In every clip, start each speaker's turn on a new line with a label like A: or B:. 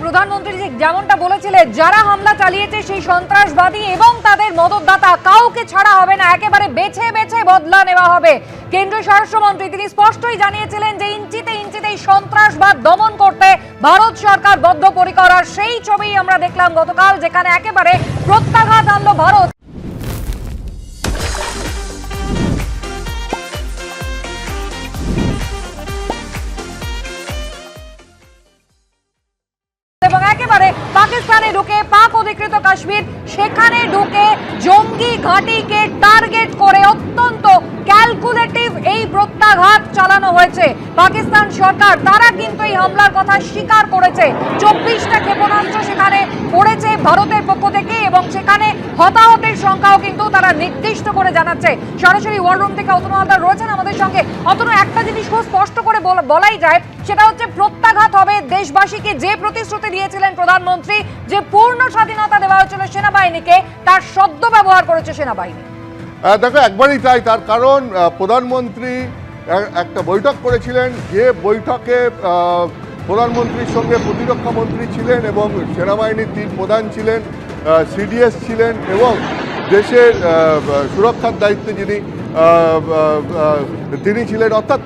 A: প্রধানমন্ত্রী যেমনটা বলেছিলেন, যারা হামলা চালিয়েছে সেই সন্ত্রাসবাদী এবং তাদের মদতদাতা কাউকে ছাড়া হবে না, একেবারে বেছে বেছে বদলা নেওয়া হবে। কেন্দ্রীয় স্বরাষ্ট্রমন্ত্রী তিনি স্পষ্টই জানিয়েছিলেন যে ইঞ্চিতে ইঞ্চিতে সন্ত্রাসবাদ দমন করতে ভারত সরকার বদ্ধপরিকর। আর সেই ছবি আমরা দেখলাম গতকাল, যেখানে একেবারে প্রত্যাঘাত আনলো ভারত। এবং একেবারে পাকিস্তানে ঢুকে পাক অধিকৃত কাশ্মীর, সেখানে ঢুকে জঙ্গি ঘাঁটিকে টার্গেট করে অত্যন্ত ক্যালকুলেটিভ এই প্রত্যাঘাত চালানো হয়েছে। পাকিস্তান সরকার তারা কিন্তু এই হামলার কথা স্বীকার করেছে। 24টা ক্ষেপণাস্ত্র সেখানে পড়েছে ভারতের পক্ষ থেকে এবং সেখানে হতাহতের সংখ্যাও কিন্তু তারা নির্দিষ্ট করে জানাচ্ছে। সরাসরি ওয়ার রুম থেকে অতনু হালদার রয়েছেন আমাদের সঙ্গে। অতনু, একটা জিনিস খুব স্পষ্ট করে বলাই যায়, সেটা হচ্ছে প্রত্যাঘাত হবে দেশবাসীকে। যে প্রতিশ্রুতি দিয়েছিলেন প্রধানমন্ত্রী যে পূর্ণ স্বাধীনতা দেওয়া হয়েছিল সেনাবাহিনীকে, তার সদ্য ব্যবহার করেছে সেনাবাহিনী।
B: দেখো, একবারই তাই। তার কারণ প্রধানমন্ত্রী একটা বৈঠক করেছিলেন, যে বৈঠকে প্রধানমন্ত্রীর সঙ্গে প্রতিরক্ষা মন্ত্রী ছিলেন এবং সেনাবাহিনীর 3 প্রধান ছিলেন, সিডিএস ছিলেন এবং দেশের সুরক্ষার দায়িত্বে তিনি ছিলেন। অর্থাৎ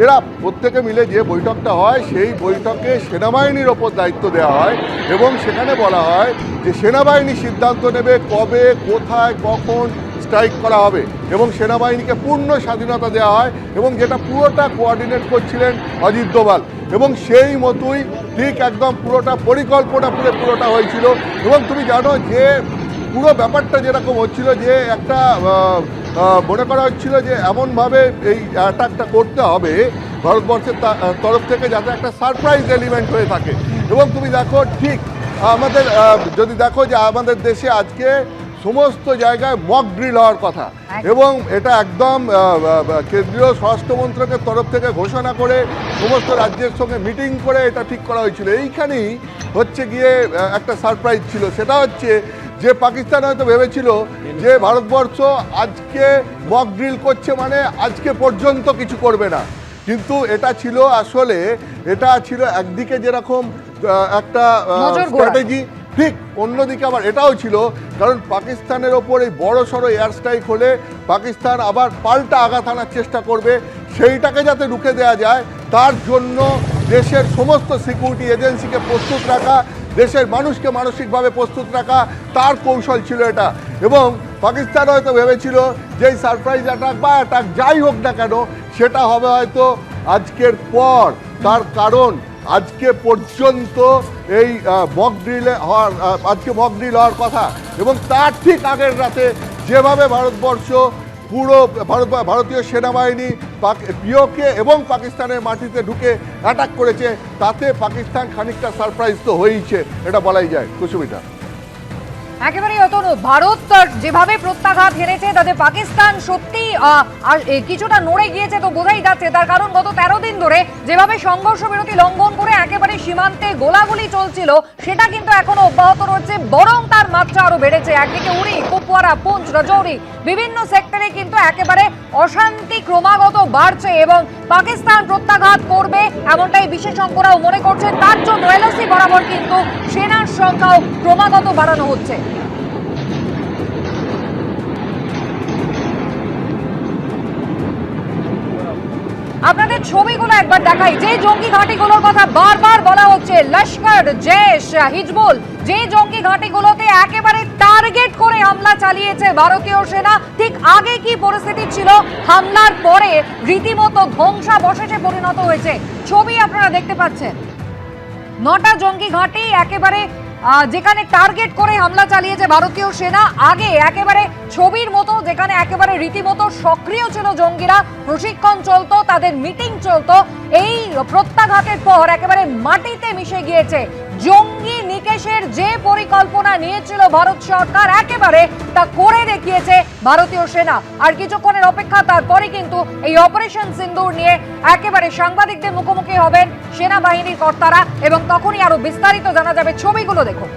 B: এরা প্রত্যেকে মিলে যে বৈঠকটা হয়, সেই বৈঠকে সেনাবাহিনীর ওপর দায়িত্ব দেওয়া হয় এবং সেখানে বলা হয় যে সেনাবাহিনী সিদ্ধান্ত নেবে কবে, কোথায়, কখন স্ট্রাইক করা হবে এবং সেনাবাহিনীকে পূর্ণ স্বাধীনতা দেওয়া হয় এবং যেটা পুরোটা কোঅর্ডিনেট করছিলেন অজিত দোভাল এবং সেই মতোই ঠিক একদম পুরোটা পরিকল্পনা পুরোটা হয়েছিল। এবং তুমি জানো যে পুরো ব্যাপারটা যেরকম হচ্ছিল, যে একটা মনে করা হচ্ছিল যে এমনভাবে এই অ্যাটাকটা করতে হবে ভারতবর্ষের তরফ থেকে যাতে একটা সারপ্রাইজ এলিমেন্ট হয়ে থাকে। এবং তুমি দেখো, ঠিক আমাদের যদি দেখো যে আমাদের দেশে আজকে সমস্ত জায়গায় মক ড্রিল হওয়ার কথা এবং এটা একদম কেন্দ্রীয় স্বরাষ্ট্র মন্ত্রকের তরফ থেকে ঘোষণা করে সমস্ত রাজ্যের সঙ্গে মিটিং করে এটা ঠিক করা হয়েছিল। এইখানেই হচ্ছে গিয়ে একটা সারপ্রাইজ ছিল, সেটা হচ্ছে যে পাকিস্তান হয়তো ভেবেছিল যে ভারতবর্ষ আজকে মক ড্রিল করছে মানে আজকে পর্যন্ত কিছু করবে না, কিন্তু এটা ছিল আসলে একদিকে যেরকম একটা স্ট্র্যাটেজি, ঠিক অন্যদিকে আবার এটাও ছিল কারণ পাকিস্তানের ওপর এই বড় সড়ো এয়ার স্ট্রাইক হলে পাকিস্তান আবার পাল্টা আঘাত আনার চেষ্টা করবে, সেইটাকে যাতে রুখে দেওয়া যায় তার জন্য দেশের সমস্ত সিকিউরিটি এজেন্সিকে প্রস্তুত রাখা, দেশের মানুষকে মানসিকভাবে প্রস্তুত রাখা, তার কৌশল ছিল এটা। এবং পাকিস্তান হয়তো ভেবেছিল যে এই সারপ্রাইজ অ্যাটাক বা অ্যাটাক যাই হোক না কেন সেটা হবে হয়তো আজকের পর, তার কারণ আজকে পর্যন্ত এই মক ড্রিল হওয়ার কথা এবং তার ঠিক আগের রাতে যেভাবে ভারতবর্ষ পুরো ভারতীয় সেনাবাহিনী পিওকে এবং পাকিস্তানের মাটিতে ঢুকে অ্যাটাক করেছে, তাতে পাকিস্তান খানিকটা সারপ্রাইজ তো হয়েইছে, এটা বলাই যায়। কুসুমিতা,
A: একেবারেই অতনু, ভারত যেভাবে প্রত্যাঘাত হেরেছে তাতে পাকিস্তান সত্যি কিছুটা নড়ে গিয়েছে তো বোঝাই যাচ্ছে। তার কারণ গত 13 দিন ধরে যেভাবে সংঘর্ষ বিরতি লঙ্ঘন করে একেবারে সীমান্তে গোলাগুলি চলছিল সেটা কিন্তু এখনো অব্যাহত রয়েছে, বরং তার মাত্রা আরো বেড়েছে। একদিকে উরি, কুপওয়ারা, পুঞ্চ, রাজৌরি বিভিন্ন সেক্টরে কিন্তু একেবারে অশান্তি ক্রমাগত বাড়ছে এবং পাকিস্তান প্রত্যাঘাত করবে এমনটাই বিশেষজ্ঞরাও মনে করছেন। তার জন্য এলওসি বরাবর কিন্তু সেনার সংখ্যাও ক্রমাগত বাড়ানো হচ্ছে। আপনাদের ছবিগুলো একবার দেখাই, যে জঙ্গি ঘাঁটিগুলোর কথা বারবার বলা হচ্ছে, লস্কর, জেশ, হিজবুল, যে জঙ্গি ঘাঁটিগুলোতে একেবারে টার্গেট করে হামলা চালিয়েছে ভারতীয় সেনা, ঠিক আগে কি পরিস্থিতি ছিল, হামলার পরে রীতিমতো ধ্বংসাবশেষে পরিণত হয়েছে। ছবি আপনারা দেখতে পাচ্ছেন, 9টা জঙ্গি ঘাঁটি একেবারে যেখানে টার্গেট করে হামলা চালিয়েছে ভারতীয় সেনা। আগে একেবারে ছবির মতো, যেখানে একেবারে রীতিমতো সক্রিয় ছিল জঙ্গিরা, প্রশিক্ষণ চলতো, তাদের মিটিং চলতো, এই প্রত্যাঘাতের পর একেবারে মাটিতে মিশে গিয়েছে। জঙ্গি নিকেশের যে পরিকল্পনা নিয়েছিল ভারত সরকার, একেবারে তা করে দেখিয়েছে ভারতীয় সেনা। আর কিছুক্ষণের অপেক্ষা, তারপরে কিন্তু এই অপারেশন সিন্দুর নিয়ে একেবারে সাংবাদিকদের মুখোমুখি হবেন সেনাবাহিনীর কর্তারা এবং তখনই আরো বিস্তারিত জানা যাবে। ছবিগুলো দেখুন।